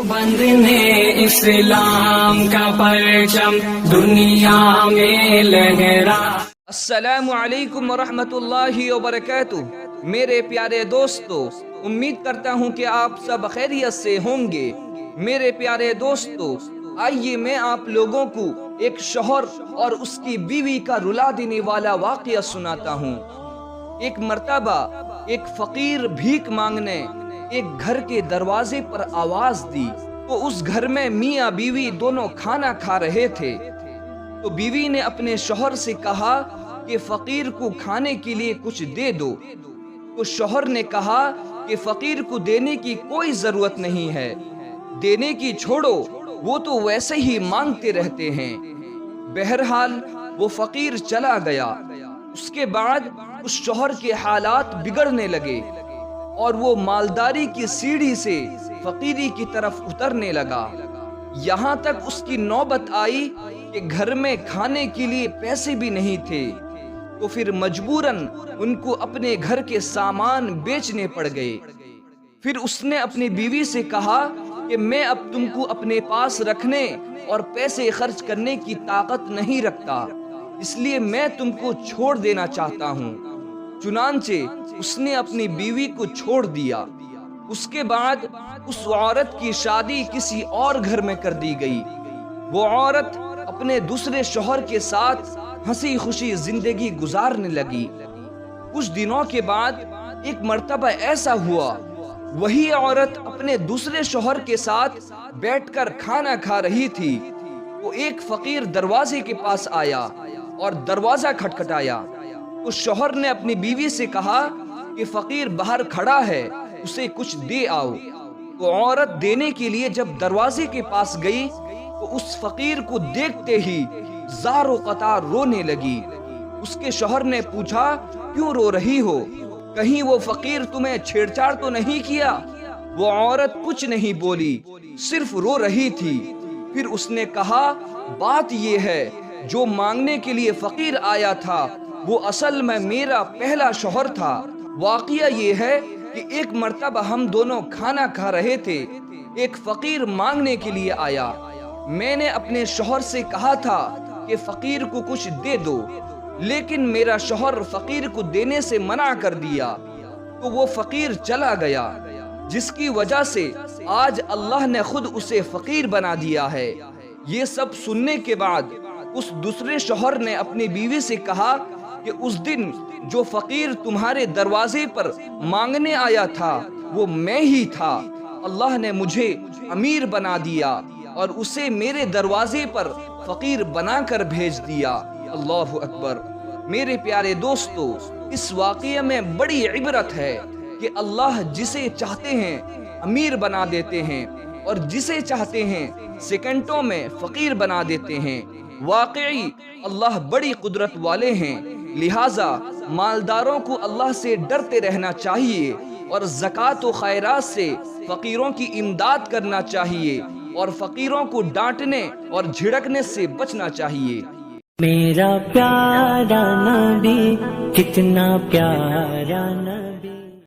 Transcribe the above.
बंदने इस्लाम का परचम दुनिया में लहरा। अस्सलामु अलैकुम वरहमतुल्लाहि वबरकातुह। मेरे प्यारे दोस्तों, उम्मीद करता हूँ कि आप सब खैरियत से होंगे। मेरे प्यारे दोस्तों, आइए मैं आप लोगों को एक शौहर और उसकी बीवी का रुला देने वाला वाक़या सुनाता हूँ। एक मर्तबा एक फकीर भीख मांगने एक घर के दरवाजे पर आवाज दी तो उस घर में मियाँ बीवी दोनों खाना खा रहे थे। तो बीवी ने अपने शौहर से कहा कि फकीर को खाने के लिए कुछ दे दो। तो शौहर ने कहा कि फकीर को देने की कोई जरूरत नहीं है, देने की छोड़ो, वो तो वैसे ही मांगते रहते हैं। बहरहाल वो फकीर चला गया। उसके बाद उस शौहर के हालात बिगड़ने लगे और वो मालदारी की सीढ़ी से फकीरी की तरफ उतरने लगा। यहाँ तक उसकी नौबत आई कि घर में खाने के लिए पैसे भी नहीं थे, तो फिर मजबूरन उनको अपने घर के सामान बेचने पड़ गए। फिर उसने अपनी बीवी से कहा कि मैं अब तुमको अपने पास रखने और पैसे खर्च करने की ताकत नहीं रखता, इसलिए मैं तुमको छोड़ देना चाहता हूँ। चुनांचे उसने अपनी बीवी को छोड़ दिया। उसके बाद उस औरत की शादी किसी और घर में कर दी गई। वो औरत अपने दूसरे शौहर के साथ हंसी खुशी जिंदगी गुजारने लगी। कुछ दिनों के बाद एक मर्तबा ऐसा हुआ, वही औरत अपने दूसरे शौहर के साथ बैठकर खाना खा रही थी। वो एक फकीर दरवाजे के पास आया और दरवाजा खटखटाया। तो शौहर ने अपनी बीवी से कहा कि फकीर बाहर खड़ा है, उसे कुछ दे आओ। तो औरत देने के लिए जब दरवाजे के पास गई तो उस फकीर को देखते ही ज़ारो कतार रोने लगी। उसके शौहर ने पूछा, क्यों रो रही हो? कहीं वो फकीर तुम्हें छेड़छाड़ तो नहीं किया? वो औरत कुछ नहीं बोली, सिर्फ रो रही थी। फिर उसने कहा, बात ये है, जो मांगने के लिए फकीर आया था वो असल में मेरा पहला शौहर था। वाक़या ये है कि एक मर्तबा हम दोनों खाना खा रहे थे, एक फकीर मांगने के लिए आया। मैंने अपने शौहर से कहा था कि फकीर को कुछ दे दो, लेकिन मेरा शौहर फकीर को देने से मना कर दिया। तो वो फकीर चला गया, जिसकी वजह से आज अल्लाह ने खुद उसे फकीर बना दिया है। ये सब सुनने के बाद उस दूसरे शौहर ने अपनी बीवी से कहा कि उस दिन जो फकीर तुम्हारे दरवाजे पर मांगने आया था वो मैं ही था। अल्लाह ने मुझे अमीर बना दिया और उसे मेरे दरवाजे पर फकीर बनाकर भेज दिया। अल्लाह अकबर। मेरे प्यारे दोस्तों, इस वाक़ये में बड़ी इबरत है कि अल्लाह जिसे चाहते हैं अमीर बना देते हैं और जिसे चाहते हैं सेकंडों में फकीर बना देते हैं। वाकई अल्लाह बड़ी कुदरत वाले हैं, लिहाजा मालदारों को अल्लाह से डरते रहना चाहिए और ज़कात व खैरात से फ़कीरों की इमदाद करना चाहिए और फ़कीरों को डांटने और झिड़कने से बचना चाहिए। मेरा प्यारा नबी कितना प्यारा नबी।